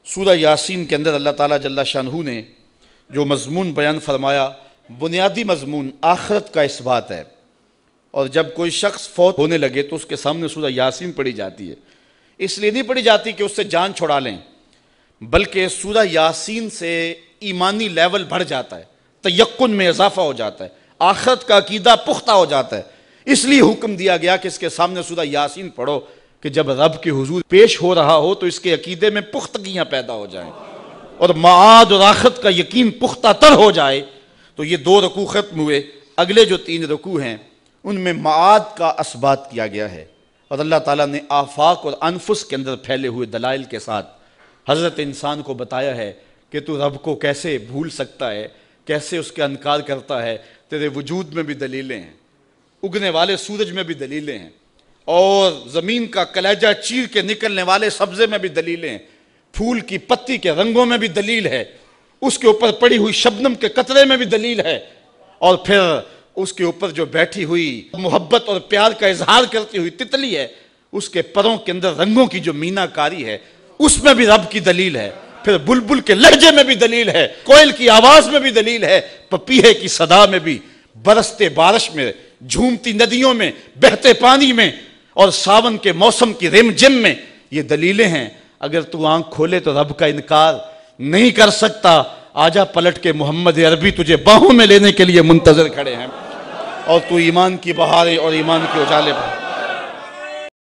سورہ یاسین کے اندر اللہ تعالیٰ جل شانہ نے جو مضمون بیان فرمایا، بنیادی مضمون آخرت کا اثبات ہے۔ اور جب کوئی شخص فوت ہونے لگے تو اس کے سامنے سورہ یاسین پڑھی جاتی ہے۔ اس لیے نہیں پڑھی جاتی کہ اس سے جان چھڑا لیں، بلکہ سورہ یاسین سے ایمانی لیول بڑھ جاتا ہے، تیقن میں اضافہ ہو جاتا ہے، آخرت کا عقیدہ پختہ ہو جاتا ہے۔ اس لیے حکم دیا گیا کہ اس کے سامنے سورہ یاسین پڑھو کہ جب رب کے حضور پیش ہو رہا ہو تو اس کے عقیدے میں پختگیاں پیدا ہو جائیں اور معاد اور آخرت کا یقین پختہ تر ہو جائے۔ تو یہ 2 رکوع ختم ہوئے، اگلے جو 3 رکوع ہیں ان میں معاد کا اثبات کیا گیا ہے، اور اللہ تعالیٰ نے آفاق اور انفس کے اندر پھیلے ہوئے دلائل کے ساتھ حضرت انسان کو بتایا ہے کہ تو رب کو کیسے بھول سکتا ہے، کیسے اس کا انکار کرتا ہے۔ تیرے وجود میں بھی دلیلیں ہیں، اگنے والے سورج میں بھی دلیلیں ہیں، اور زمین کا کلیجہ چیر کے نکلنے والے سبزے میں بھی دلیلیں ہیں، پھول کی پتی کے رنگوں میں بھی دلیل ہے، اس کے اوپر پڑی ہوئی شبنم کے قطرے میں بھی دلیل ہے، اور پھر اس کے اوپر جو بیٹھی ہوئی محبت اور پیار کا اظہار کرتی ہوئی تتلی ہے، اس کے پروں کے اندر رنگوں کی جو مینا کاری ہے، اس میں بھی رب کی دلیل ہے۔ پھر بلبل کے لہجے میں بھی دلیل ہے، کوئل کی آواز میں بھی دلیل ہے، پپیہے کی صدا میں بھی، برستے بارش میں، جھومتی ندیوں میں، بہتے پانی میں، اور ساون کے موسم کی رم جم میں یہ دلیلیں ہیں۔ اگر تو آنکھ کھولے تو رب کا انکار نہیں کر سکتا۔ آجا پلٹ کے محمد عربی تجھے باہوں میں لینے کے لیے منتظر کھڑے ہیں، اور تو ایمان کی بہاریں اور ایمان کے اجالے پر